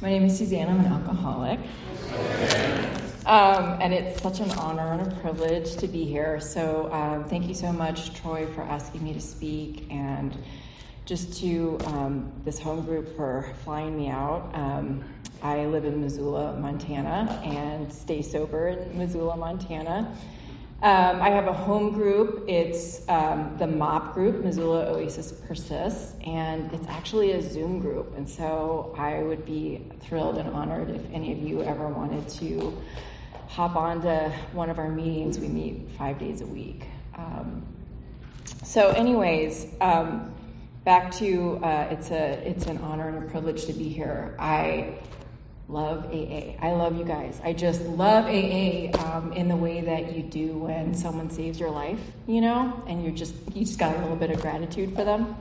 My name is Suzanne. I'm an alcoholic. And it's such an honor and a privilege to be here. So thank you so much, Troy, for asking me to speak, and just to this home group for flying me out. I live in Missoula, Montana, and stay sober in Missoula, Montana. I have a home group. It's the MOP group, Missoula Oasis Persists, and it's actually a Zoom group. And so I would be thrilled and honored if any of you ever wanted to hop on to one of our meetings. We meet 5 days a week. So anyways, back to it's an honor and a privilege to be here. I love AA. I love you guys. I just love AA in the way that you do when someone saves your life, you know, and you just got a little bit of gratitude for them.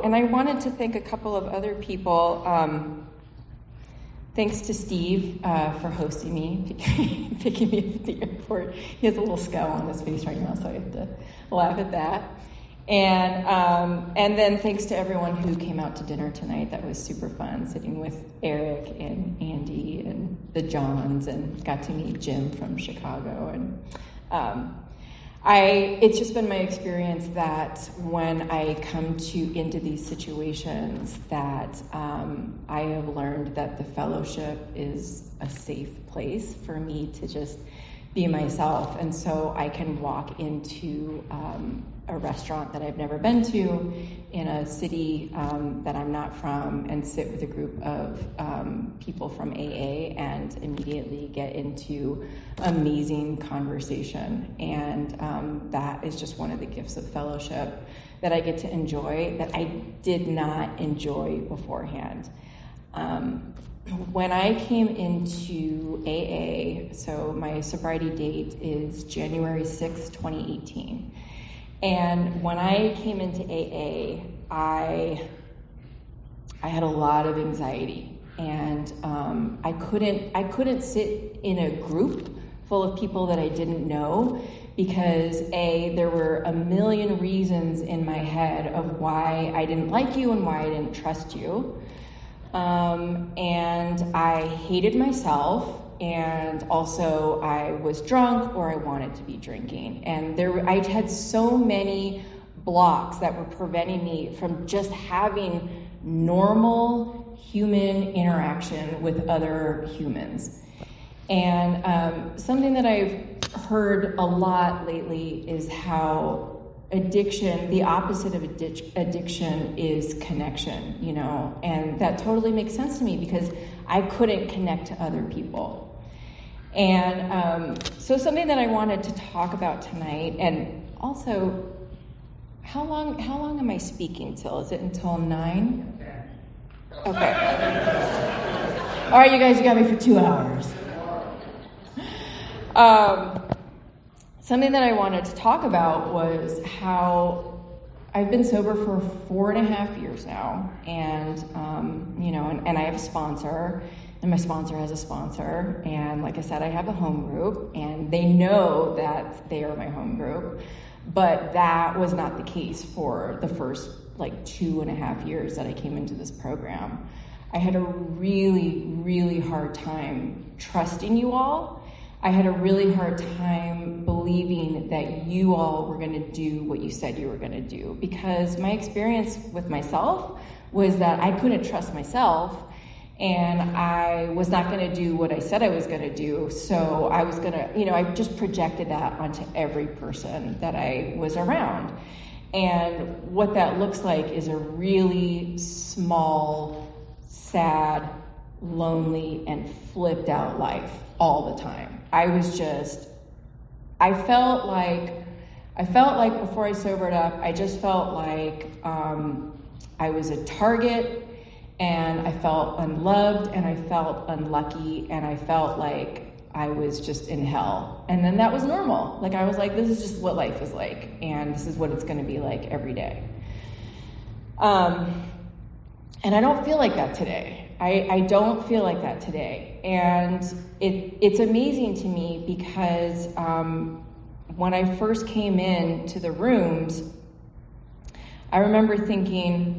And I wanted to thank a couple of other people. Thanks to Steve for hosting me, picking me up at the airport. He has a little scowl on his face right now, so I have to laugh at that. And then thanks to everyone who came out to dinner tonight. That was super fun, sitting with Eric and Andy and the Johns, and got to meet Jim from Chicago. And it's just been my experience that when I come into these situations, that I have learned that the fellowship is a safe place for me to just be myself. And so I can walk into a restaurant that I've never been to in a city that I'm not from, and sit with a group of people from AA and immediately get into amazing conversation. And that is just one of the gifts of fellowship that I get to enjoy that I did not enjoy beforehand. When I came into AA, so my sobriety date is January 6th, 2018. And when I came into AA, I had a lot of anxiety, and I couldn't sit in a group full of people that I didn't know, because there were a million reasons in my head of why I didn't like you and why I didn't trust you. And I hated myself, and also I was drunk, or I wanted to be drinking. And I had so many blocks that were preventing me from just having normal human interaction with other humans. And something that I've heard a lot lately is how addiction, the opposite of addiction is connection, you know, and that totally makes sense to me because I couldn't connect to other people. And so something that I wanted to talk about tonight, and also, how long am I speaking till? Is it until 9? Okay. All right, you guys, you got me for 2 hours. Something that I wanted to talk about was how I've been sober for 4.5 years now, and and I have a sponsor, and my sponsor has a sponsor, and like I said, I have a home group, and they know that they are my home group, but that was not the case for the first 2.5 years that I came into this program. I had a really, really hard time trusting you all. I had a really hard time believing that you all were going to do what you said you were going to do, because my experience with myself was that I couldn't trust myself, and I was not going to do what I said I was going to do. So I was going to, I just projected that onto every person that I was around. And what that looks like is a really small, sad, lonely, and flipped out life all the time. I felt like before I sobered up, I just felt like I was a target, and I felt unloved, and I felt unlucky, and I felt like I was just in hell. And then that was normal. I was like, this is just what life is like, and this is what it's going to be like every day. And I don't feel like that today. I don't feel like that today. And it's amazing to me because when I first came in to the rooms, I remember thinking,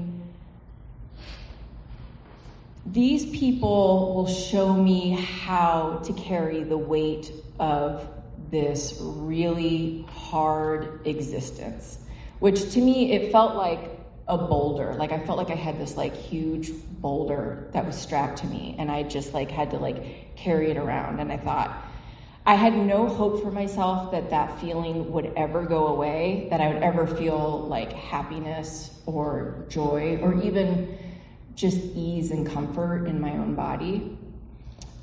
these people will show me how to carry the weight of this really hard existence, which to me, it felt like a boulder. Like I felt like I had this like huge boulder that was strapped to me, and I just like had to like carry it around. And I thought, I had no hope for myself that that feeling would ever go away, that I would ever feel like happiness or joy or even just ease and comfort in my own body.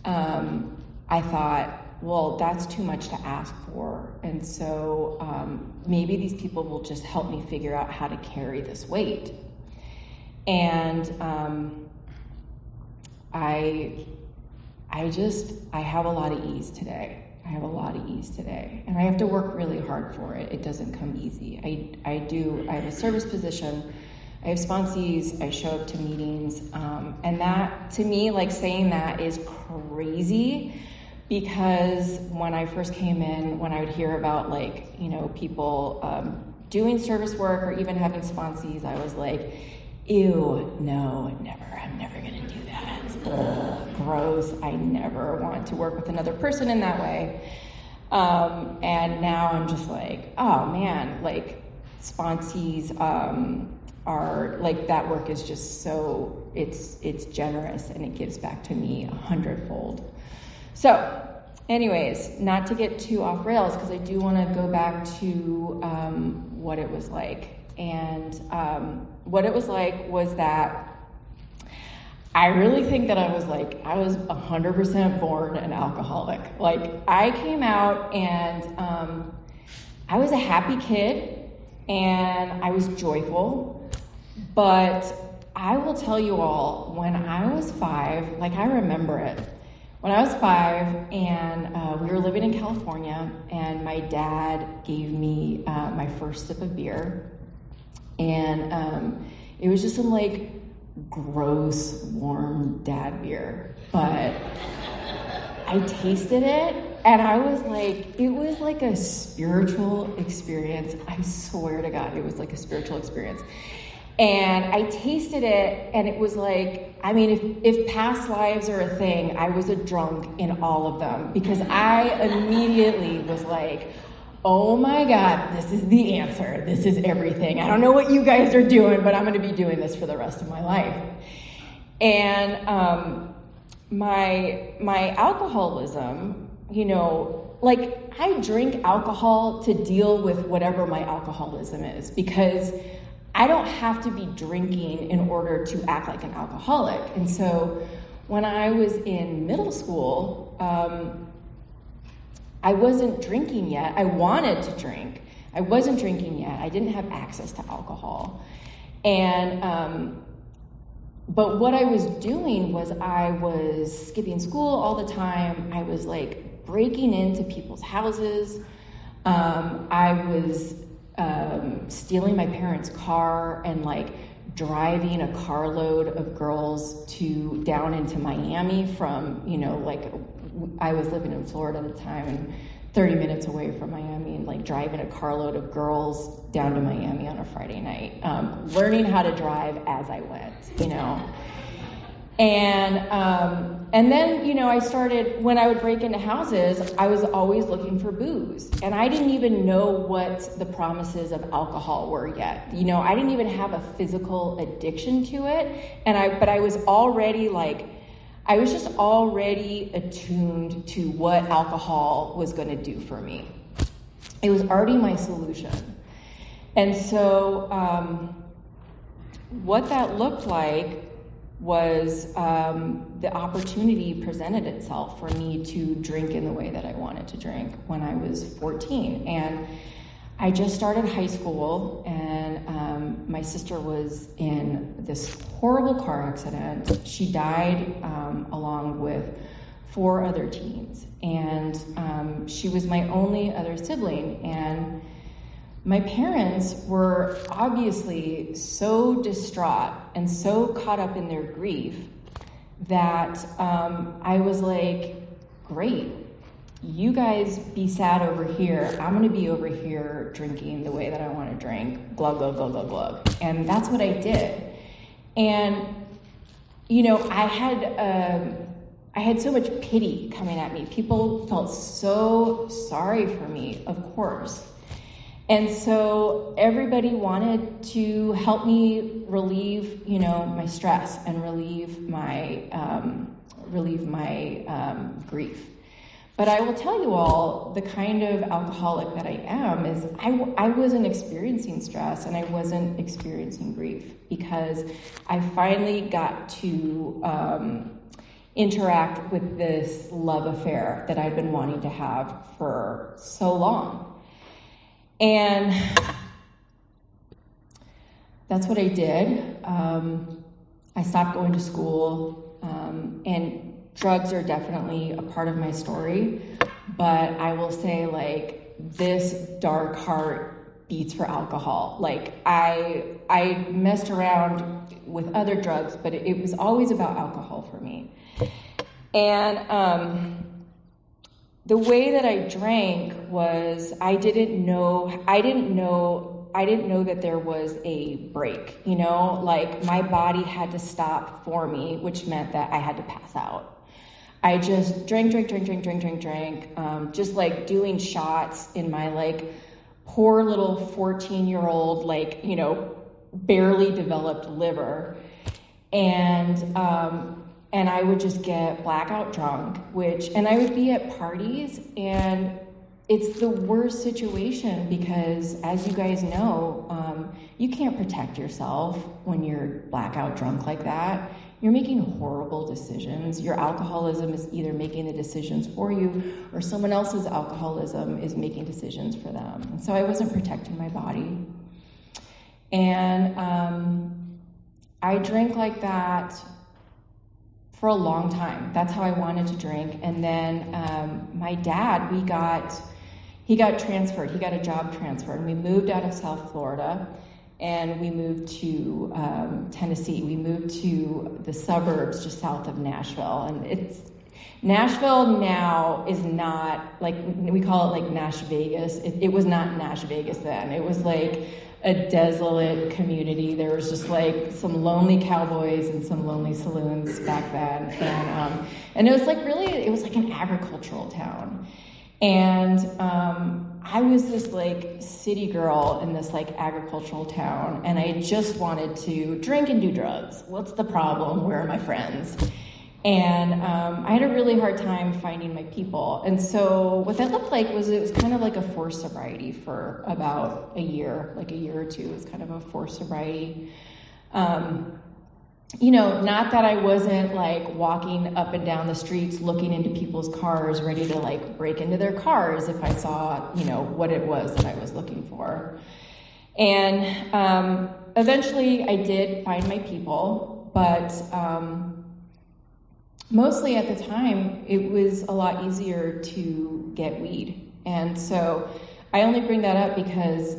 I thought, well, that's too much to ask for. And so maybe these people will just help me figure out how to carry this weight. And I have a lot of ease today. I have a lot of ease today. And I have to work really hard for it. It doesn't come easy. I have a service position. I have sponsees, I show up to meetings, and that, to me, like saying that is crazy, because when I first came in, when I would hear about like, you know, people doing service work or even having sponsees, I was like, ew, no, never, I'm never gonna do that. Ugh, gross, I never want to work with another person in that way. And now I'm just like, oh man, like sponsees, are like, that work is just so, it's generous and it gives back to me 100-fold. So anyways, not to get too off rails, because I do want to go back to what it was like. And what it was like was that I really think that I was 100% born an alcoholic. Like I came out and I was a happy kid and I was joyful. But I will tell you all, when I was 5, like I remember it. When I was 5 and we were living in California, and my dad gave me my first sip of beer. And it was just some like gross, warm dad beer. But I tasted it and I was like, it was like a spiritual experience. I swear to God, it was like a spiritual experience. And I tasted it, and it was like, I mean, if past lives are a thing, I was a drunk in all of them, because I immediately was like, oh my God, this is the answer. This is everything. I don't know what you guys are doing, but I'm going to be doing this for the rest of my life. And my alcoholism, you know, like I drink alcohol to deal with whatever my alcoholism is, because I don't have to be drinking in order to act like an alcoholic. And so when I was in middle school, I wasn't drinking yet. I wanted to drink. I wasn't drinking yet. I didn't have access to alcohol. And but what I was doing was I was skipping school all the time. I was like breaking into people's houses. I was stealing my parents' car and like driving a carload of girls down into Miami from, you know, like I was living in Florida at the time and 30 minutes away from Miami, and like driving a carload of girls down to Miami on a Friday night, learning how to drive as I went, you know. And then, you know, I started, when I would break into houses, I was always looking for booze. And I didn't even know what the promises of alcohol were yet. You know, I didn't even have a physical addiction to it. But I was already like, I was just already attuned to what alcohol was going to do for me. It was already my solution. And so what that looked like was the opportunity presented itself for me to drink in the way that I wanted to drink when I was 14. And I just started high school, and my sister was in this horrible car accident. She died along with 4 other teens, and she was my only other sibling. And my parents were obviously so distraught and so caught up in their grief that I was like, great, you guys be sad over here. I'm going to be over here drinking the way that I want to drink. Glug, glug, glug, glug, glug. And that's what I did. And, you know, I had so much pity coming at me. People felt so sorry for me, of course. And so everybody wanted to help me relieve, you know, my stress and relieve my grief. But I will tell you all, the kind of alcoholic that I am is I wasn't experiencing stress and I wasn't experiencing grief because I finally got to interact with this love affair that I'd been wanting to have for so long. And that's what I did. I stopped going to school, and drugs are definitely a part of my story, but I will say, like, this dark heart beats for alcohol. Like, I messed around with other drugs, but it was always about alcohol for me. And the way that I drank was I didn't know that there was a break, you know, like my body had to stop for me, which meant that I had to pass out. I just drank, just like doing shots in my like poor little 14-year-old, like, you know, barely developed liver. And I would just get blackout drunk, and I would be at parties, and it's the worst situation because, as you guys know, you can't protect yourself when you're blackout drunk like that. You're making horrible decisions. Your alcoholism is either making the decisions for you or someone else's alcoholism is making decisions for them. And so I wasn't protecting my body. And I drank like that for a long time. That's how I wanted to drink. And then my dad, he got transferred. He got a job transfer, and we moved out of South Florida, and we moved to Tennessee. We moved to the suburbs just south of Nashville. And Nashville now is not, like, we call it like Nash Vegas. It was not Nash Vegas then. It was like a desolate community. There was just like some lonely cowboys and some lonely saloons back then. And it was like it was like an agricultural town. And I was this like city girl in this like agricultural town, and I just wanted to drink and do drugs. What's the problem? Where are my friends? And I had a really hard time finding my people. And so what that looked like was it was kind of like a forced sobriety for about a year, like a year or two. It was kind of a forced sobriety. You know, not that I wasn't like walking up and down the streets looking into people's cars, ready to like break into their cars if I saw, you know, what it was that I was looking for. And eventually I did find my people, but mostly at the time it was a lot easier to get weed. And so I only bring that up because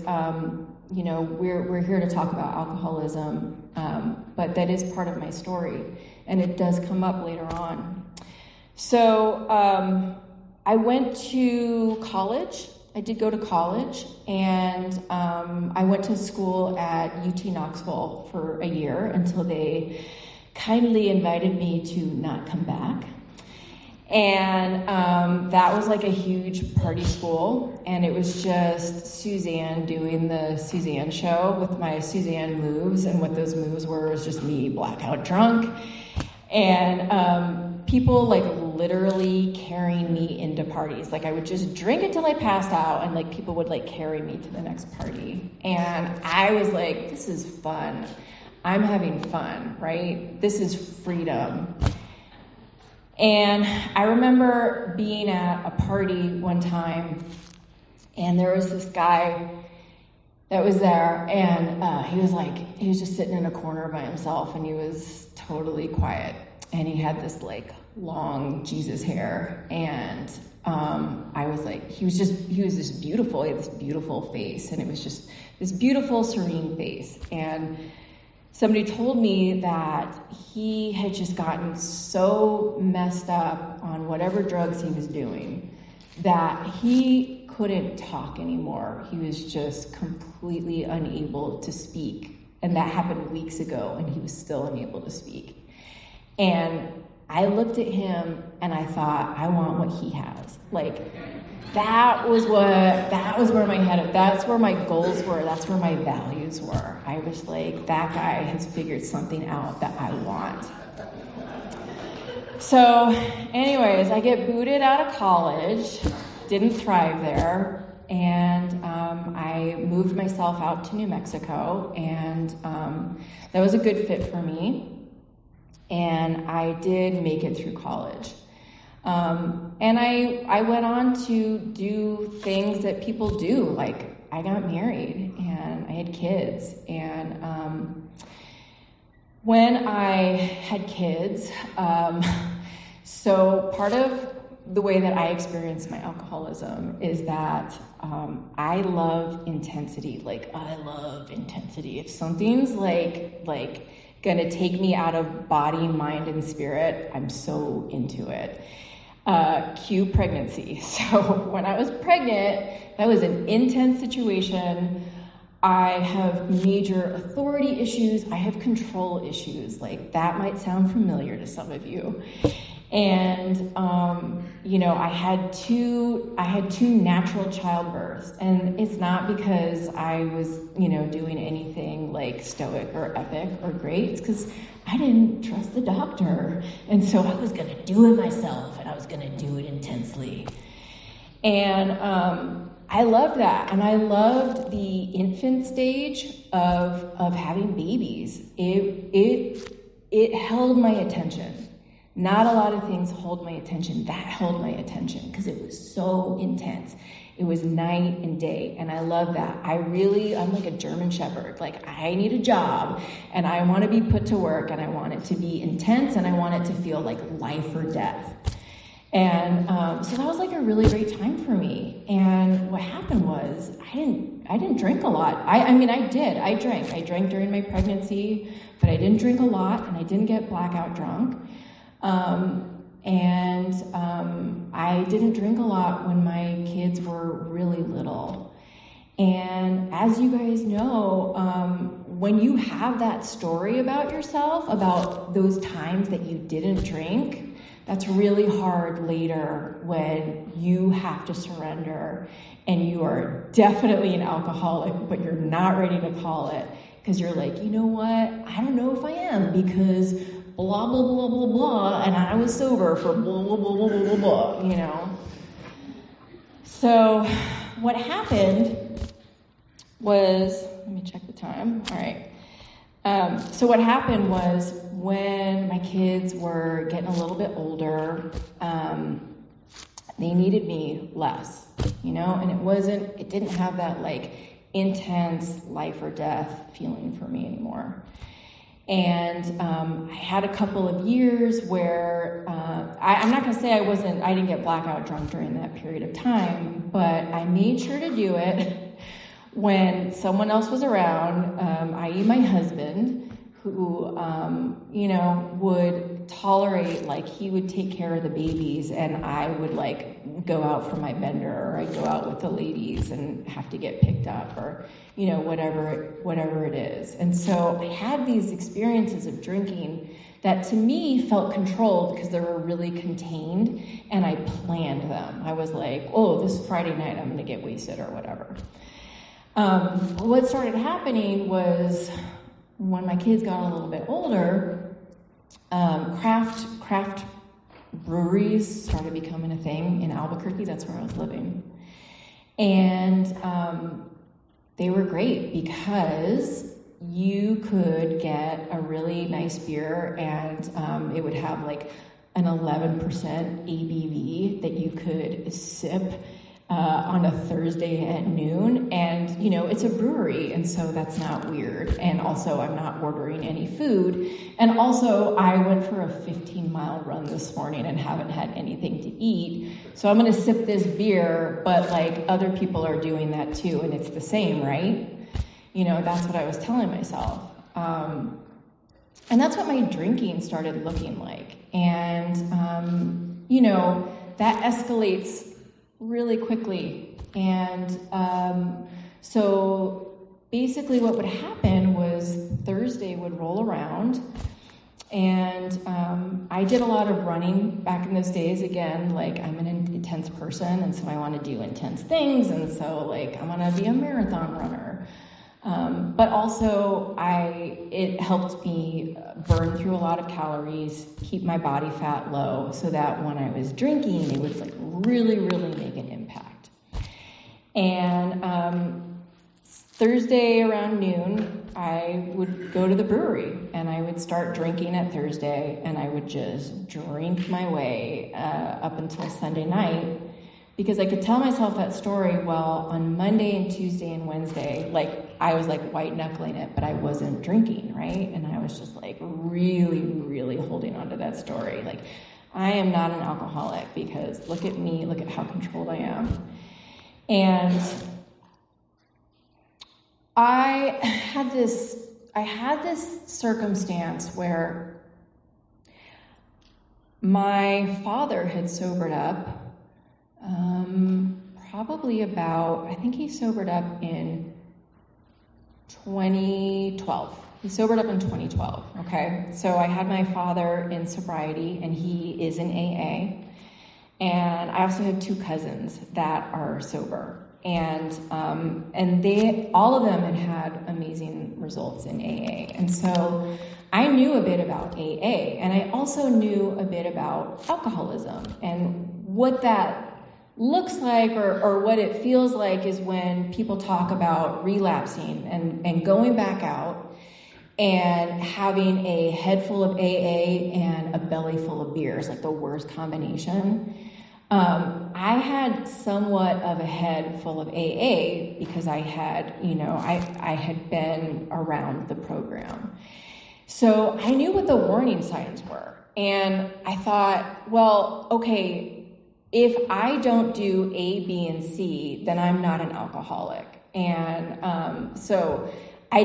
you know, we're here to talk about alcoholism, but that is part of my story, and it does come up later on. So I went to college. I did go to college, and I went to school at UT Knoxville for a year until they kindly invited me to not come back. And that was like a huge party school, and it was just Suzanne doing the Suzanne show with my Suzanne moves, and what those moves were was just me blackout drunk, and people like literally carrying me into parties. Like I would just drink until I passed out, and like people would like carry me to the next party, and I was like, this is fun. I'm having fun, right? This is freedom. And I remember being at a party one time, and there was this guy that was there, and he was just sitting in a corner by himself, and he was totally quiet, and he had this like long Jesus hair, and I was like, he was this beautiful, he had this beautiful face, and it was just this beautiful, serene face. And somebody told me that he had just gotten so messed up on whatever drugs he was doing that he couldn't talk anymore. He was just completely unable to speak. And that happened weeks ago, and he was still unable to speak. And I looked at him and I thought, I want what he has. Like, that was where my head, that's where my goals were, that's where my values were. I was like, that guy has figured something out that I want. So anyways, I get booted out of college, didn't thrive there, and I moved myself out to New Mexico, and that was a good fit for me. And I did make it through college. And I went on to do things that people do, like I got married and I had kids. And when I had kids, so part of the way that I experienced my alcoholism is that I love intensity. Like, I love intensity. If something's like gonna take me out of body, mind, and spirit, I'm so into it. Cue pregnancy. So when I was pregnant, that was an intense situation. I have major authority issues. I have control issues. Like, that might sound familiar to some of you. And I had two natural childbirths, and it's not because I was doing anything like stoic or epic or great. It's because I didn't trust the doctor, and so I was gonna do it myself, and I was gonna do it intensely. And I loved that, and I loved the infant stage of having babies. It held my attention. Not a lot of things hold my attention. That held my attention because it was so intense. It was night and day, and I love that. I'm like a German Shepherd. Like, I need a job, and I want to be put to work, and I want it to be intense, and I want it to feel like life or death. And so that was like a really great time for me. And what happened was I didn't drink a lot. I did. I drank. I drank during my pregnancy, but I didn't drink a lot, and I didn't get blackout drunk. I didn't drink a lot when my kids were really little. And as you guys know, when you have that story about yourself, about those times that you didn't drink, that's really hard later when you have to surrender and you are definitely an alcoholic, but you're not ready to call it because you're like, you know what? I don't know if I am because blah, blah, blah, blah, blah, and I was sober for blah, blah, blah, blah, blah, blah, blah, So what happened was, let me check the time. All right. So what happened was when my kids were getting a little bit older, they needed me less, and it didn't have that like intense life or death feeling for me anymore. And I had a couple of years where I'm not going to say I didn't get blackout drunk during that period of time, but I made sure to do it when someone else was around, i.e. my husband, who, would tolerate, like, he would take care of the babies, and I would, like, go out for my bender, or I'd go out with the ladies and have to get picked up, or, whatever it is. And so I had these experiences of drinking that to me felt controlled because they were really contained, and I planned them. I was like, oh, this Friday night I'm going to get wasted or whatever. What started happening was when my kids got a little bit older, craft breweries started becoming a thing in Albuquerque. That's where I was living. And they were great because you could get a really nice beer and it would have like an 11% ABV that you could sip on a Thursday at noon, and it's a brewery, and so that's not weird. And also, I'm not ordering any food. And also, I went for a 15-mile run this morning and haven't had anything to eat, so I'm going to sip this beer. But like, other people are doing that too, and it's the same, right? That's what I was telling myself. And that's what my drinking started looking like. And that escalates really quickly. And so basically what would happen was Thursday would roll around, and I did a lot of running back in those days. Again, like, I'm an intense person, and so I want to do intense things, and so like I want to be a marathon runner. But also it helped me burn through a lot of calories, keep my body fat low, so that when I was drinking, it would like really, really make an impact. And Thursday around noon, I would go to the brewery and I would start drinking at Thursday, and I would just drink my way up until Sunday night, because I could tell myself that story. Well, on Monday and Tuesday and Wednesday, like, I was like white knuckling it, but I wasn't drinking, right? And I was just like really, really holding on to that story. Like, I am not an alcoholic, because look at me, look at how controlled I am. And I had this circumstance where my father had sobered up, probably about, I think he sobered up in 2012. He sobered up in 2012, okay? So I had my father in sobriety, and he is in AA. And I also have two cousins that are sober. And all of them had amazing results in AA. And so I knew a bit about AA, and I also knew a bit about alcoholism, and what that looks like, or what it feels like, is when people talk about relapsing and going back out and having a head full of AA and a belly full of beers, like the worst combination. I had somewhat of a head full of AA because I had, I had been around the program. So I knew what the warning signs were. And I thought, well, okay, if I don't do A, B, and C, then I'm not an alcoholic. And so I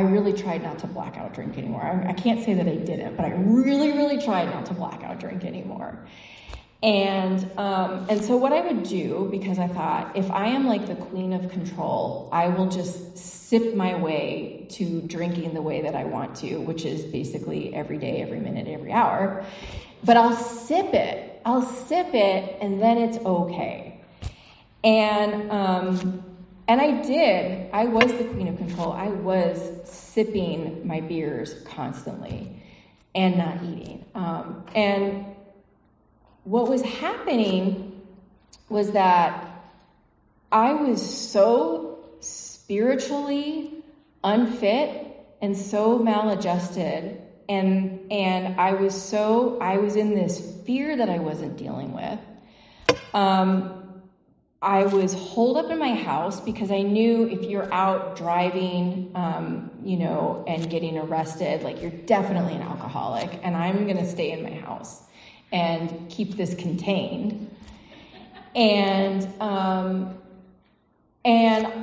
really tried not to black out drink anymore. I can't say that I didn't, but I really, really tried not to black out drink anymore. And so what I would do, because I thought, if I am like the queen of control, I will just sip my way to drinking the way that I want to, which is basically every day, every minute, every hour. But I'll sip it, and then it's okay. And I did. I was the queen of control. I was sipping my beers constantly and not eating. And what was happening was that I was so spiritually unfit and so maladjusted, and I was in this fear that I wasn't dealing with. I was holed up in my house because I knew if you're out driving, and getting arrested, like, you're definitely an alcoholic, and I'm going to stay in my house and keep this contained. And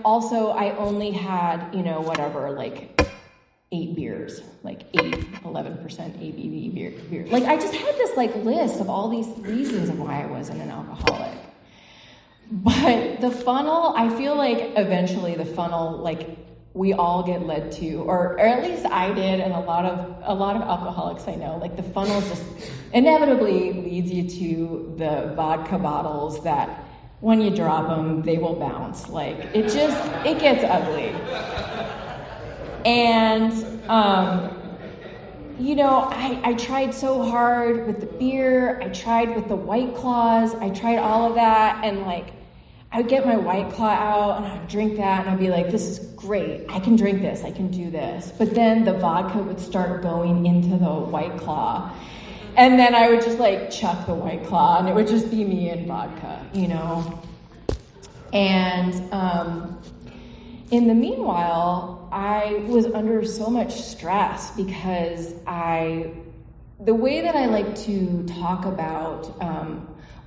also I only had, like 8 beers, like 11% ABV beer. Like, I just had this like list of all these reasons of why I wasn't an alcoholic. But the funnel, I feel like eventually the funnel, like, we all get led to, or at least I did, and a lot of alcoholics I know, like, the funnel just inevitably leads you to the vodka bottles that when you drop them, they will bounce. Like, it gets ugly. And, I tried so hard with the beer, I tried with the White Claws, I tried all of that, and like, I would get my White Claw out and I would drink that and I'd be like, this is great, I can drink this, I can do this. But then the vodka would start going into the White Claw, and then I would just like chuck the White Claw, and it would just be me and vodka, And in the meanwhile, I was under so much stress because the way that I like to talk about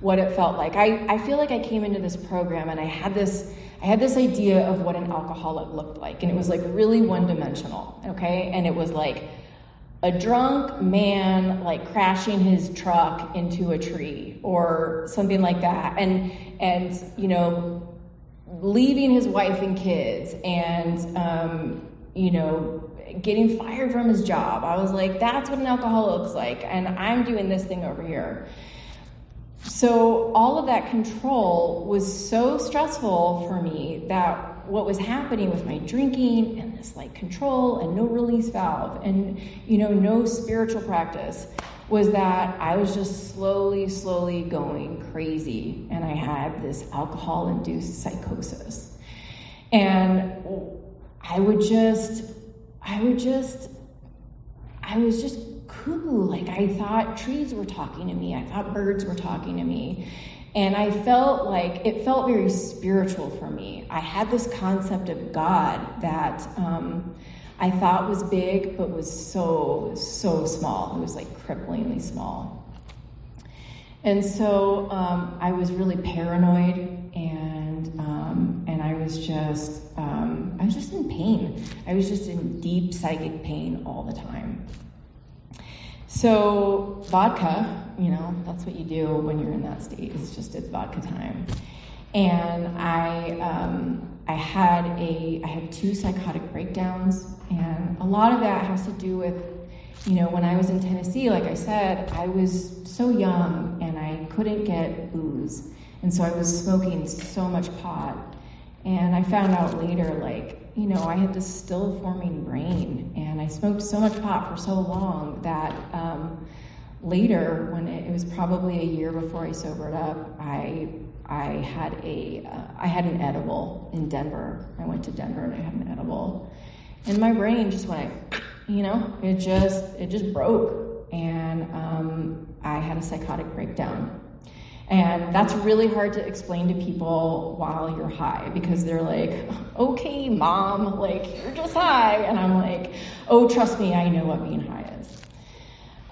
what it felt like, I feel like I came into this program and I had this idea of what an alcoholic looked like, and it was like really one-dimensional, okay? And it was like, a drunk man like crashing his truck into a tree or something like that, and you know, leaving his wife and kids, and you know, getting fired from his job. I was like, that's what an alcoholic looks like, and I'm doing this thing over here. So all of that control was so stressful for me that what was happening with my drinking and this like control and no release valve and, you know, no spiritual practice was that I was just slowly going crazy, and I had this alcohol-induced psychosis. And I was just cuckoo. Like, I thought trees were talking to me. I thought birds were talking to me. And I felt like, it felt very spiritual for me. I had this concept of God that I thought was big, but was so small. It was like cripplingly small. And so I was really paranoid, and I was just in pain. I was just in deep psychic pain all the time. So vodka, you know, that's what you do when you're in that state. It's vodka time. And I had 2 psychotic breakdowns, and a lot of that has to do with, you know, when I was in Tennessee, like I said, I was so young and I couldn't get booze. And so I was smoking so much pot. And I found out later, like, you know, I had this still forming brain, and I smoked so much pot for so long that later, when it was probably a year before I sobered up, I had an edible in Denver. I went to Denver and I had an edible, and my brain just went, you know, it just broke, and I had a psychotic breakdown. And that's really hard to explain to people while you're high, because they're like, okay, mom, like, you're just high. And I'm like, oh, trust me, I know what being high is.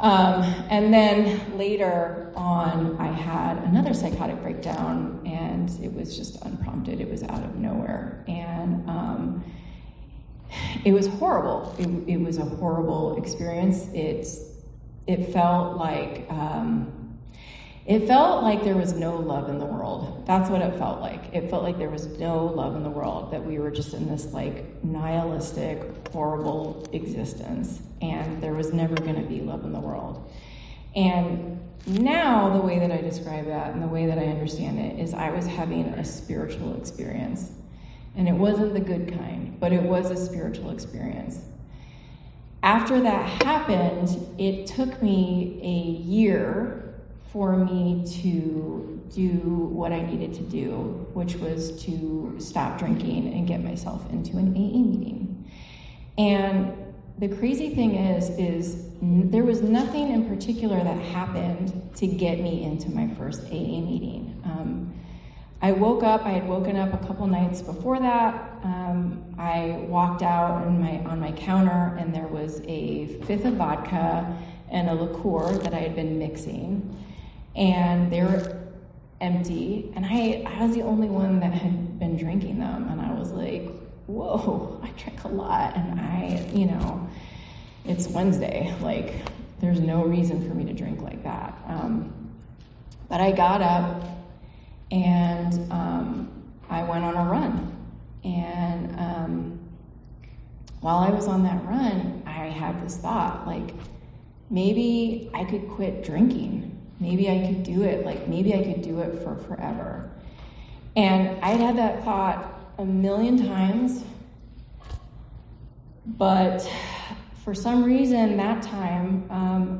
And then later on, I had another psychotic breakdown, and it was just unprompted. It was out of nowhere. And it was horrible. It was a horrible experience. It felt like there was no love in the world. That's what it felt like. It felt like there was no love in the world, that we were just in this like nihilistic, horrible existence, and there was never going to be love in the world. And now the way that I describe that and the way that I understand it is I was having a spiritual experience. And it wasn't the good kind, but it was a spiritual experience. After that happened, it took me a year for me to do what I needed to do, which was to stop drinking and get myself into an AA meeting. And the crazy thing is there was nothing in particular that happened to get me into my first AA meeting. I had woken up a couple nights before that. I walked out on my counter, and there was a 5th of vodka and a liqueur that I had been mixing. And they were empty, and I was the only one that had been drinking them, and I was like, whoa, I drank a lot, and you know, it's Wednesday, like, there's no reason for me to drink like that. But I got up, and I went on a run, and while I was on that run, I had this thought, like, maybe I could quit drinking. Maybe I could do it, like maybe I could do it for forever. And I'd had that thought a million times, but for some reason that time,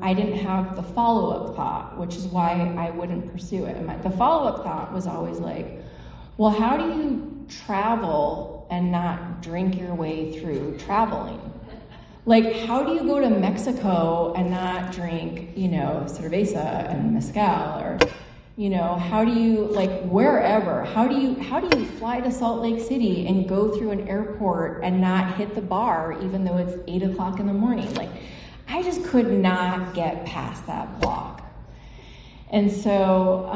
I didn't have the follow-up thought, which is why I wouldn't pursue it. And the follow-up thought was always like, well, how do you travel and not drink your way through traveling? Like, how do you go to Mexico and not drink, you know, cerveza and mezcal, or, you know, how do you, like, wherever, how do you fly to Salt Lake City and go through an airport and not hit the bar even though it's 8 o'clock in the morning? Like, I just could not get past that block. And so,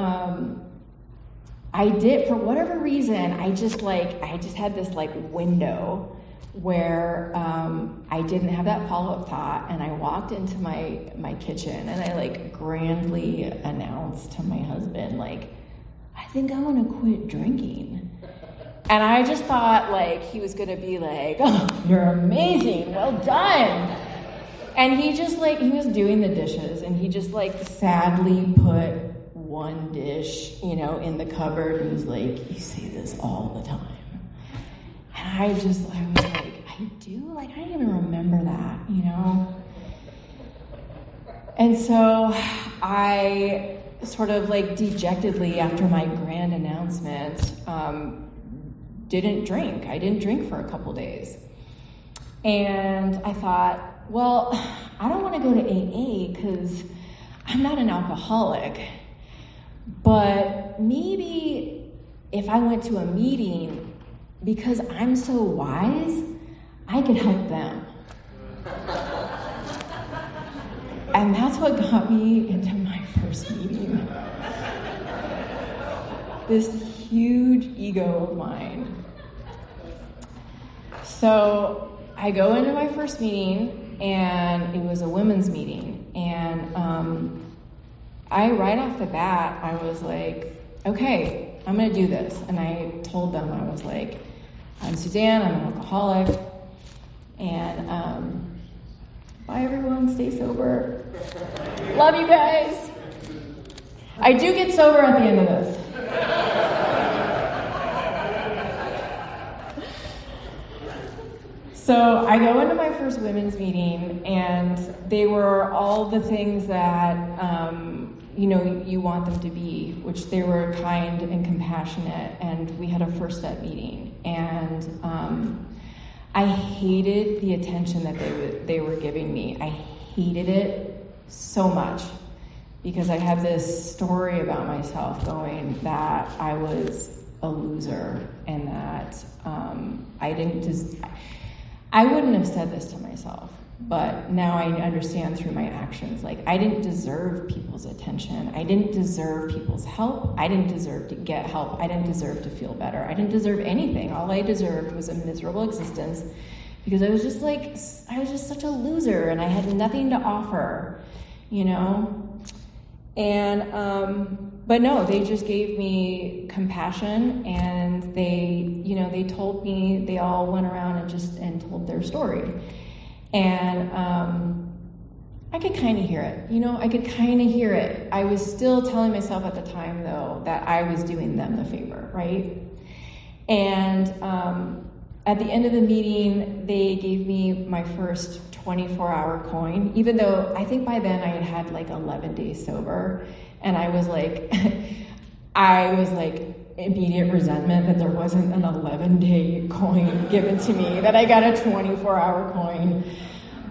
I did, for whatever reason, I just had this like window where I didn't have that follow-up thought, and I walked into my kitchen and I like grandly announced to my husband, like, I think I want to quit drinking. And I just thought like he was gonna be like, oh, you're amazing, well done. And he just like, he was doing the dishes and he just like sadly put one dish, in the cupboard, and was like, you say this all the time. And I was like, I do? Like, I didn't even remember that, And so I sort of like dejectedly, after my grand announcement, didn't drink. I didn't drink for a couple days. And I thought, well, I don't want to go to AA because I'm not an alcoholic. But maybe if I went to a meeting, because I'm so wise, I could help them. And that's what got me into my first meeting. This huge ego of mine. So I go into my first meeting, and it was a women's meeting. And right off the bat, I was like, okay, I'm going to do this. And I told them, I was like, I'm Suzanne, I'm an alcoholic, and bye everyone, stay sober. Love you guys. I do get sober at the end of this. So I go into my first women's meeting, and they were all the things that, you want them to be, which they were kind and compassionate, and we had a first step meeting. And I hated the attention that they were giving me. I hated it so much because I have this story about myself going that I was a loser and that I wouldn't have said this to myself, but now I understand through my actions, like I didn't deserve people's attention. I didn't deserve people's help. I didn't deserve to get help. I didn't deserve to feel better. I didn't deserve anything. All I deserved was a miserable existence because I was just such a loser and I had nothing to offer, And, but no, they just gave me compassion, and they told me, they all went around and told their story. And, I could kind of hear it, I could kind of hear it. I was still telling myself at the time though, that I was doing them the favor, right? And, at the end of the meeting, they gave me my first 24-hour coin, even though I think by then I had like 11 days sober. And I was like, immediate resentment that there wasn't an 11-day coin given to me, that I got a 24-hour coin.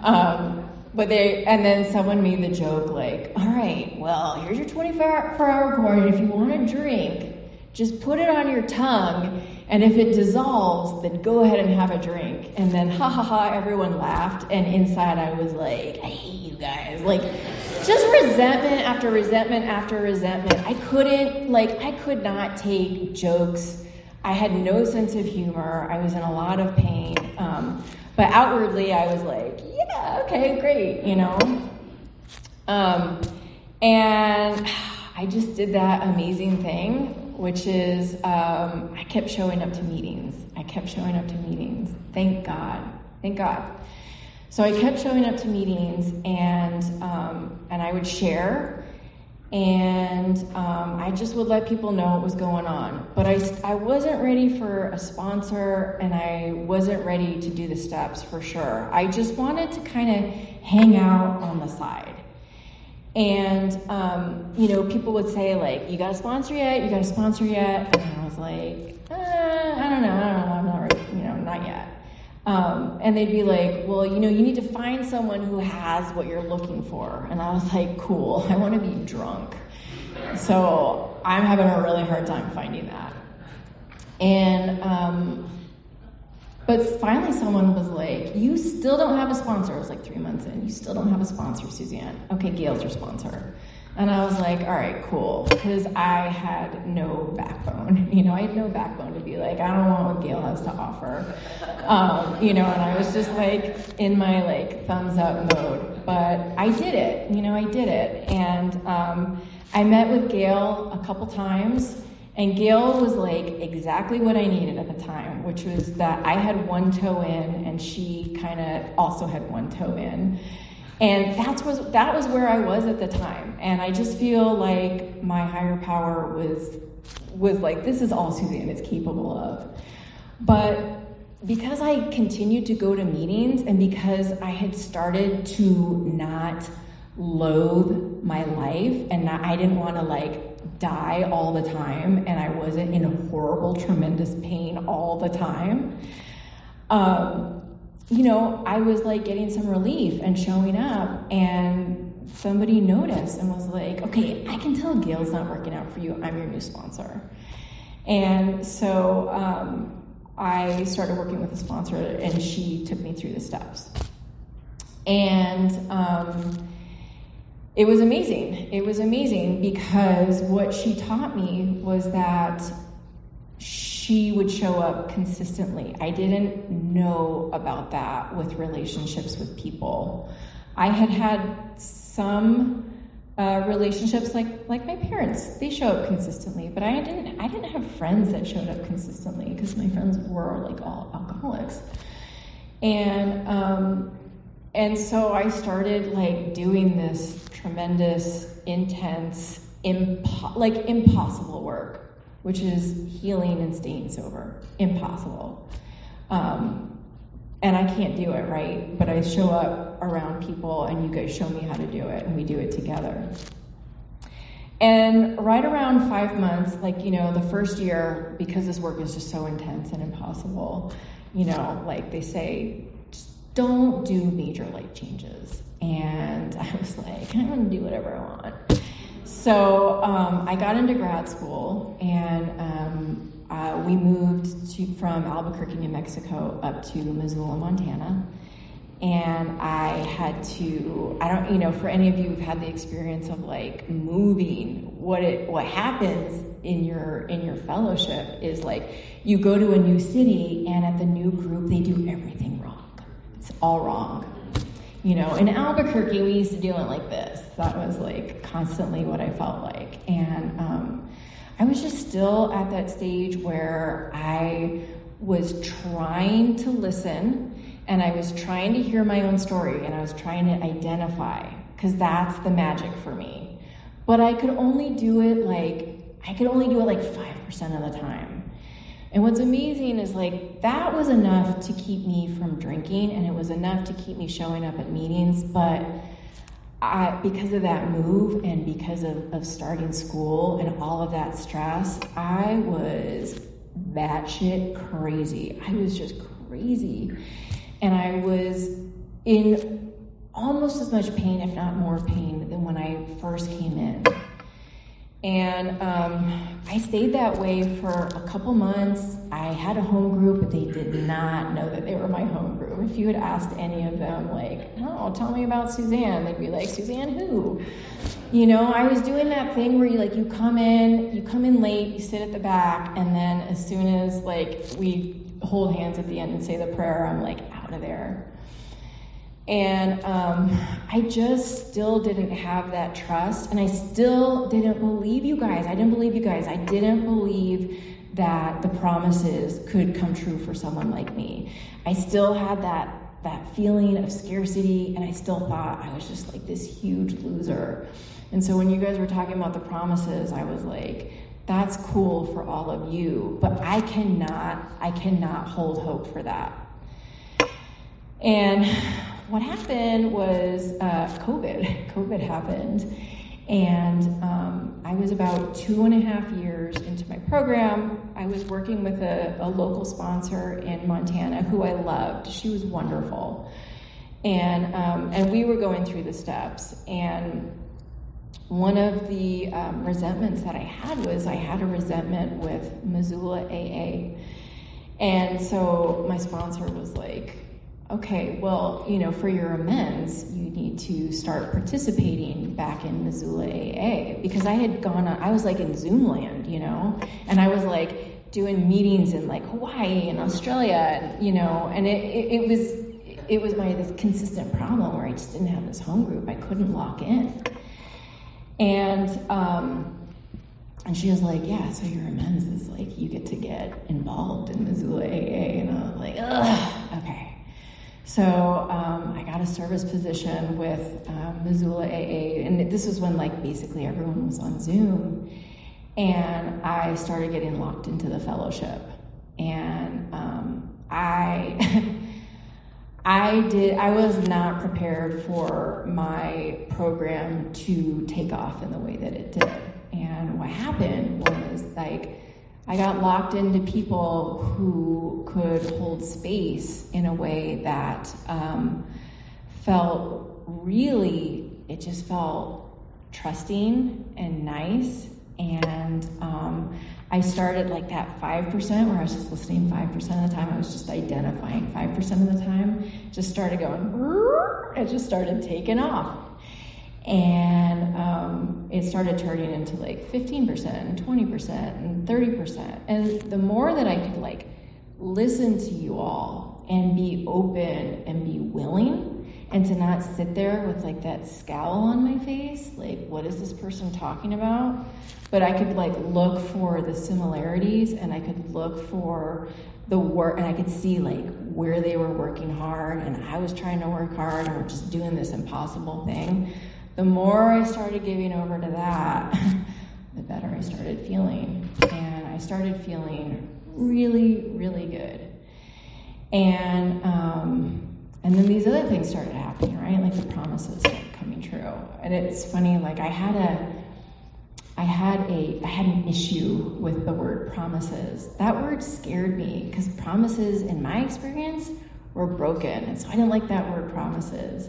And then someone made the joke like, all right, well, here's your 24-hour coin. If you want to drink, just put it on your tongue, and if it dissolves, then go ahead and have a drink. And then, everyone laughed, and inside I was like, I hate you guys. Like, just resentment after resentment after resentment. I could not take jokes. I had no sense of humor. I was in a lot of pain. But outwardly, I was like, yeah, okay, great, And I just did that amazing thing, which is I kept showing up to meetings. Thank God. So I kept showing up to meetings, and I would share, and I just would let people know what was going on. But I wasn't ready for a sponsor, and I wasn't ready to do the steps for sure. I just wanted to kind of hang out on the side. And, people would say, like, you got a sponsor yet? And I was like, I don't know, I'm not ready, not yet. And they'd be like, well, you need to find someone who has what you're looking for. And I was like, cool, I want to be drunk. So I'm having a really hard time finding that. And, but finally someone was like, you still don't have a sponsor. I was like 3 months in, you still don't have a sponsor, Suzanne. Okay, Gail's your sponsor. And I was like, all right, cool. Because I had no backbone. I had no backbone to be like, I don't want what Gail has to offer. And I was just like in my like thumbs up mode. But I did it. I did it. And I met with Gail a couple times. And Gail was like exactly what I needed at the time, which was that I had one toe in and she kind of also had one toe in. And that was where I was at the time. And I just feel like my higher power was like, this is all Suzanne is capable of. But because I continued to go to meetings and because I had started to not loathe my life and I didn't want to like die all the time and I wasn't in a horrible, tremendous pain all the time, I was like getting some relief and showing up, and somebody noticed and was like, okay, I can tell Gail's not working out for you. I'm your new sponsor. And so I started working with a sponsor and she took me through the steps. And it was amazing. It was amazing because what she taught me was that she would show up consistently. I didn't know about that with relationships with people. I had some relationships like my parents. They show up consistently, but I didn't have friends that showed up consistently because my friends were like all alcoholics. And so I started like doing this tremendous, intense, impossible work, which is healing and staying sober. Impossible. And I can't do it, right? But I show up around people and you guys show me how to do it and we do it together. And right around 5 months, the first year, because this work is just so intense and impossible, like they say, don't do major life changes. And I was like, I'm gonna do whatever I want. So I got into grad school and we moved from Albuquerque, New Mexico up to Missoula, Montana. And I had to, for any of you who've had the experience of like moving, what happens in your fellowship is like you go to a new city and at the new group they do everything wrong. It's all wrong. In Albuquerque we used to do it like this. That was like constantly what I felt like. And I was just still at that stage where I was trying to listen and I was trying to hear my own story and I was trying to identify, because that's the magic for me. But I could only do it like 5% of the time. And what's amazing is like that was enough to keep me from drinking and it was enough to keep me showing up at meetings, but because of that move and because of starting school and all of that stress, I was batshit crazy. I was just crazy. And I was in almost as much pain, if not more pain, than when I first came in. And I stayed that way for a couple months. I had a home group, but they did not know that they were my home group. If you had asked any of them, like, oh, tell me about Suzanne, they'd be like, Suzanne who? I was doing that thing where you come in late, you sit at the back, and then as soon as we hold hands at the end and say the prayer, I'm like out of there. And I just still didn't have that trust, and I still didn't believe you guys. I didn't believe that the promises could come true for someone like me. I still had that feeling of scarcity, and I still thought I was just like this huge loser. And so when you guys were talking about the promises, I was like, that's cool for all of you, but I cannot hold hope for that. And what happened was COVID happened, and I was about 2.5 years into my program. I was working with a local sponsor in Montana who I loved. She was wonderful, and we were going through the steps. And one of the resentments that I had was I had a resentment with Missoula AA, and so my sponsor was like, okay, well, for your amends, you need to start participating back in Missoula AA, because I had I was like in Zoom land, and I was like doing meetings in like Hawaii and Australia, and it was this consistent problem where I just didn't have this home group. I couldn't lock in. And she was like, yeah, so your amends is like you get to get involved in Missoula AA. And I was like, ugh, okay. So I got a service position with Missoula AA, and this was when like basically everyone was on Zoom, and I started getting locked into the fellowship, and I was not prepared for my program to take off in the way that it did. And what happened was like I got locked into people who could hold space in a way that it just felt trusting and nice. And I started like that 5% where I was just listening 5% of the time. I was just identifying 5% of the time. Just started going, it just started taking off. And it started turning into like 15% and 20% and 30%. And the more that I could like listen to you all and be open and be willing, and to not sit there with like that scowl on my face, like what is this person talking about? But I could like look for the similarities, and I could look for the work, and I could see like where they were working hard, and I was trying to work hard, and we're just doing this impossible thing. The more I started giving over to that, the better I started feeling. And I started feeling really, really good. And then these other things started happening, right? Like the promises started coming true. And it's funny, like I had an issue with the word promises. That word scared me because promises, in my experience, were broken. And so I didn't like that word promises.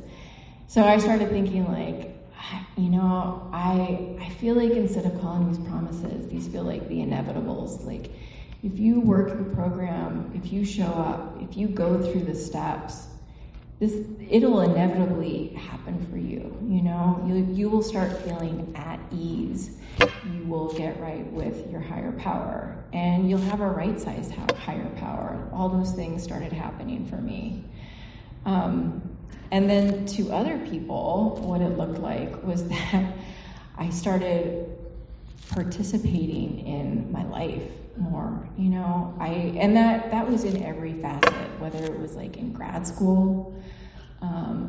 So I started thinking like, I feel like instead of calling these promises, these feel like the inevitables. Like if you work the program, if you show up, if you go through the steps, it'll inevitably happen for you. You will start feeling at ease. You will get right with your higher power, and you'll have a right-sized higher power. All those things started happening for me. And then to other people, what it looked like was that I started participating in my life more, and that was in every facet, whether it was like in grad school,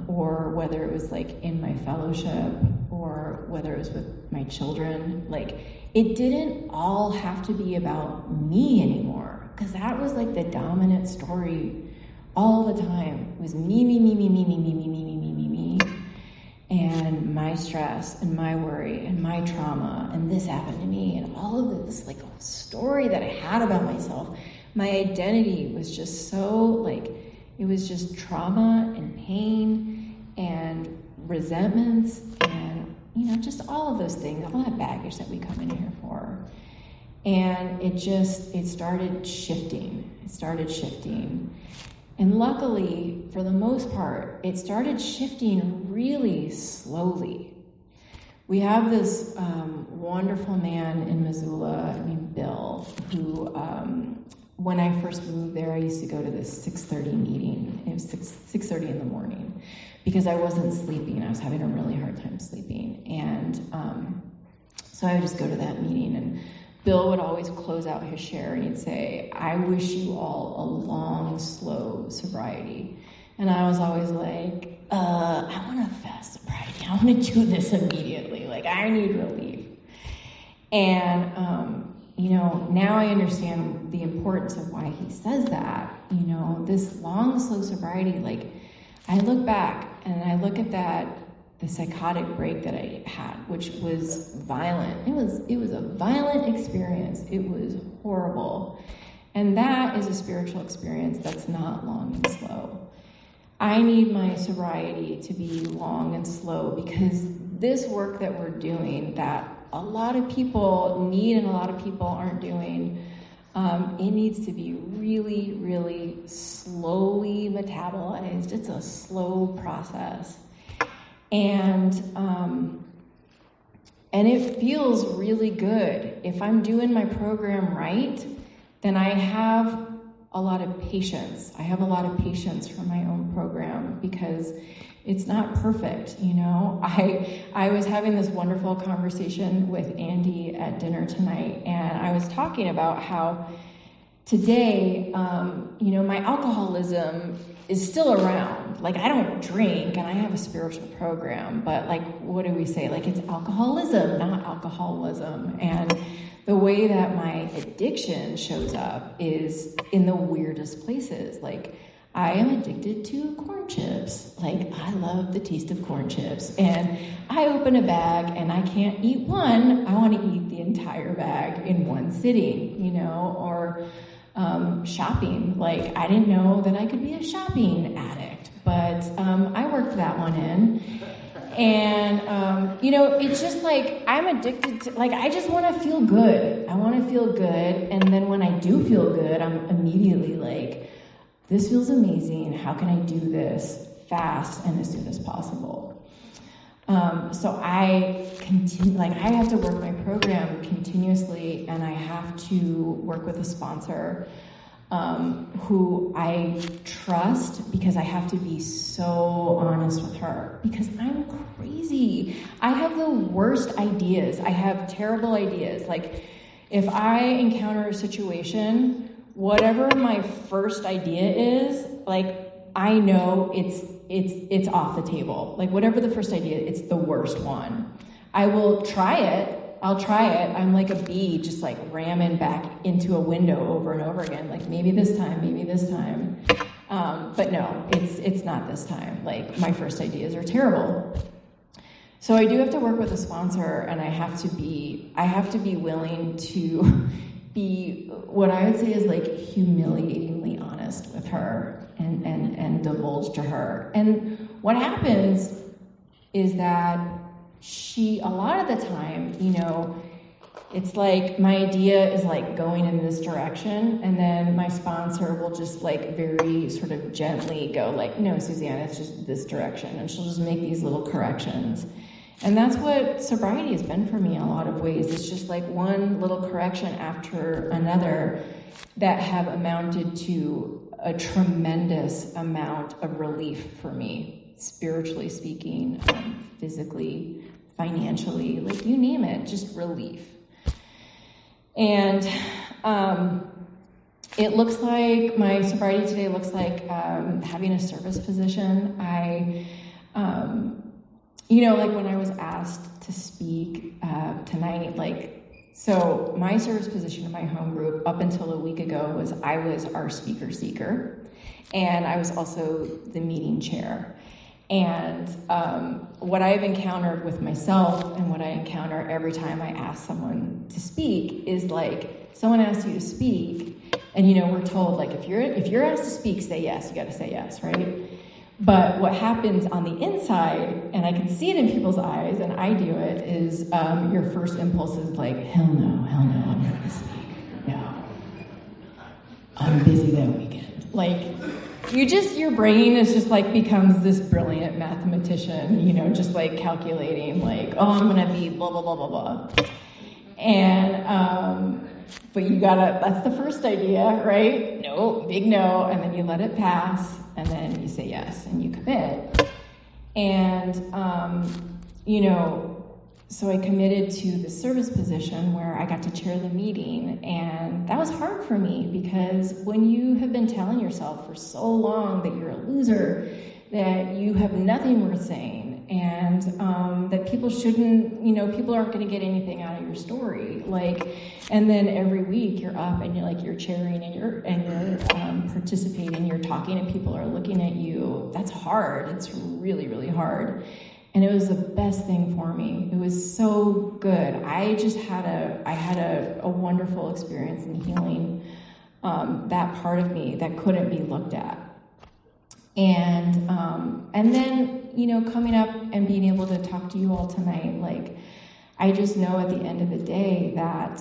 or whether it was like in my fellowship, or whether it was with my children. Like it didn't all have to be about me anymore, because that was like the dominant story all the time. It was me, and my stress and my worry and my trauma, and this happened to me, and all of this like story that I had about myself. My identity was just so like, it was just trauma and pain and resentments and just all of those things, all that baggage that we come in here for. And it started shifting. And luckily, for the most part, it started shifting really slowly. We have this wonderful man in Missoula named Bill, who, when I first moved there, I used to go to this 6:30 meeting. It was 6:30 in the morning, because I wasn't sleeping. I was having a really hard time sleeping. And so I would just go to that meeting, and Bill would always close out his share and he'd say, I wish you all a long, slow sobriety. And I was always like, I want a fast sobriety. I want to do this immediately. Like, I need relief. And, now I understand the importance of why he says that. This long, slow sobriety, like, I look back and I look at the psychotic break that I had, which was violent. It was a violent experience. It was horrible. And that is a spiritual experience that's not long and slow. I need my sobriety to be long and slow, because this work that we're doing, that a lot of people need and a lot of people aren't doing, It needs to be really, really slowly metabolized. It's a slow process. And it feels really good. If I'm doing my program right, then I have a lot of patience. I have a lot of patience for my own program because it's not perfect, you know. I was having this wonderful conversation with Andy at dinner tonight, and I was talking about how today, you know, my alcoholism is still around. Like, I don't drink and I have a spiritual program, but like, what do we say? Like, it's alcoholism, not alcoholism. And the way that my addiction shows up is in the weirdest places. Like, I am addicted to corn chips. Like, I love the taste of corn chips. And I open a bag and I can't eat one. I want to eat the entire bag in one sitting, you know, or shopping. Like, I didn't know that I could be a shopping addict, but I worked that one in. And, you know, it's just like, I'm addicted to, like, I just want to feel good. I want to feel good. And then when I do feel good, I'm immediately like, this feels amazing. How can I do this fast and as soon as possible? So I continue, like, I have to work my program continuously, and I have to work with a sponsor who I trust, because I have to be so honest with her, because I'm crazy. I have the worst ideas. I have terrible ideas. Like, if I encounter a situation, whatever my first idea is, like, I know it's off the table. Like, whatever the first idea, it's the worst one. I will try it. I'll try it. I'm like a bee, just like ramming back into a window over and over again. Like, maybe this time, maybe this time. But no, it's not this time. Like, my first ideas are terrible. So I do have to work with a sponsor, and I have to be willing to be what I would say is like humiliatingly honest with her and divulge to her. And what happens is that she, a lot of the time, you know, it's like my idea is like going in this direction, and then my sponsor will just like very sort of gently go like, no, Suzanne, it's just this direction. And she'll just make these little corrections. And that's what sobriety has been for me in a lot of ways. It's just like one little correction after another that have amounted to a tremendous amount of relief for me, spiritually speaking, physically, financially, like you name it, just relief. And it looks like my sobriety today looks like having a service position. You know, like when I was asked to speak tonight, like, so my service position in my home group up until a week ago was I was our speaker seeker, and I was also the meeting chair. And what I've encountered with myself and what I encounter every time I ask someone to speak is like, someone asks you to speak, and you know, we're told like, if you're asked to speak, say yes, you gotta say yes, right? But what happens on the inside, and I can see it in people's eyes, and I do it, is your first impulse is like, hell no, I'm not gonna speak. No. I'm busy that weekend. Like, your brain is just like becomes this brilliant mathematician, you know, just like calculating like, oh, I'm gonna be blah, blah, blah, blah, blah. And, but that's the first idea, right? No, big no, and then you let it pass, and then you say yes, and you commit. And, you know, so I committed to the service position where I got to chair the meeting, and that was hard for me because when you have been telling yourself for so long that you're a loser, that you have nothing worth saying, and that people shouldn't, you know, people aren't going to get anything out of your story, like, and then every week you're up and you're chairing and you're participating, you're talking, and people are looking at you. That's hard. It's really, really hard. And it was the best thing for me. It was so good. I just had a wonderful experience in healing that part of me that couldn't be looked at. And then, you know, coming up and being able to talk to you all tonight, like, I just know at the end of the day that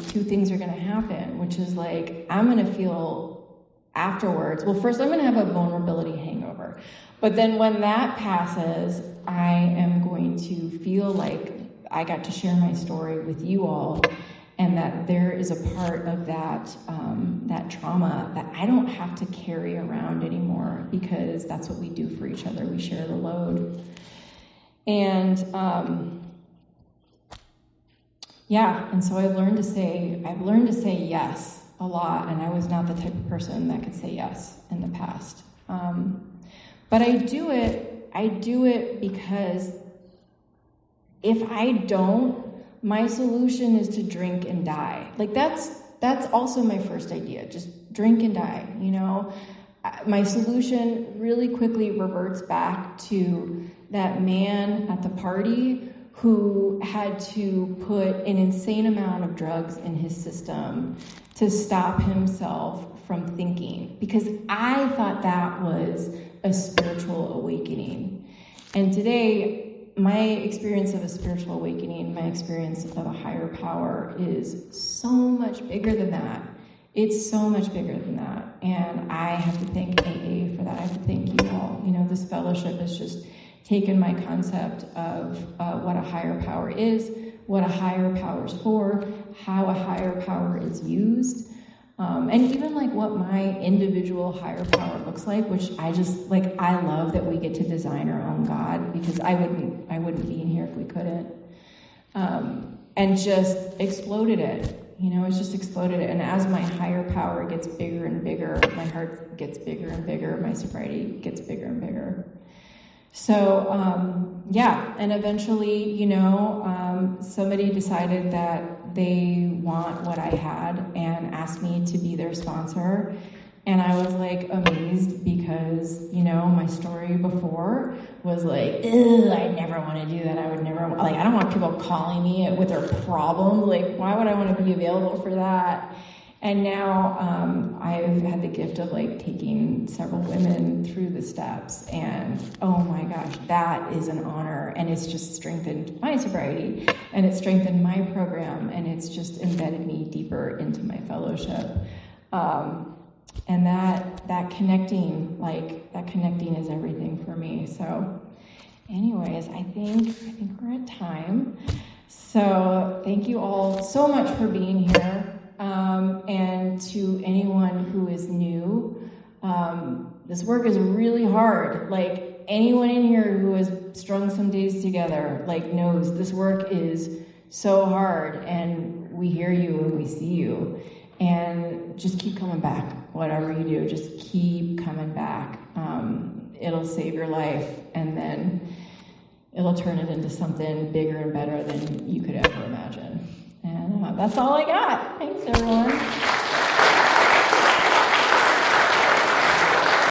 two things are going to happen, which is like, I'm going to feel afterwards, well, first I'm going to have a vulnerability hangover. But then when that passes, I am going to feel like I got to share my story with you all, and that there is a part of that that trauma that I don't have to carry around anymore, because that's what we do for each other. We share the load. And and so I've learned to say yes a lot, and I was not the type of person that could say yes in the past. But I do it because if I don't, my solution is to drink and die. Like that's also my first idea, just drink and die, you know? My solution really quickly reverts back to that man at the party who had to put an insane amount of drugs in his system to stop himself from thinking, because I thought that was a spiritual awakening. And today, my experience of a spiritual awakening, my experience of a higher power is so much bigger than that. It's so much bigger than that. And I have to thank AA for that. I have to thank you all. You know, this fellowship has just taken my concept of what a higher power is, what a higher power is for, how a higher power is used, and even like what my individual higher power looks like, which I just like. I love that we get to design our own God, because I wouldn't be in here if we couldn't. And just exploded it. You know, it's just exploded it. And as my higher power gets bigger and bigger, my heart gets bigger and bigger, my sobriety gets bigger and bigger. So, and eventually, you know, somebody decided that they want what I had and asked me to be their sponsor. And I was like amazed, because, you know, my story before was like, I never want to do that. I would never, like, I don't want people calling me with their problems. Like, why would I want to be available for that? And now I've had the gift of like taking several women through the steps, and oh my gosh, that is an honor. And it's just strengthened my sobriety, and it's strengthened my program, and it's just embedded me deeper into my fellowship. And that connecting is everything for me. So anyways, I think we're at time. So thank you all so much for being here. And to anyone who is new, this work is really hard. Like, anyone in here who has strung some days together, like, knows this work is so hard, and we hear you and we see you. And just keep coming back. Whatever you do, just keep coming back. It'll save your life, and then it'll turn it into something bigger and better than you could ever imagine. And that's all I got. Thanks, everyone.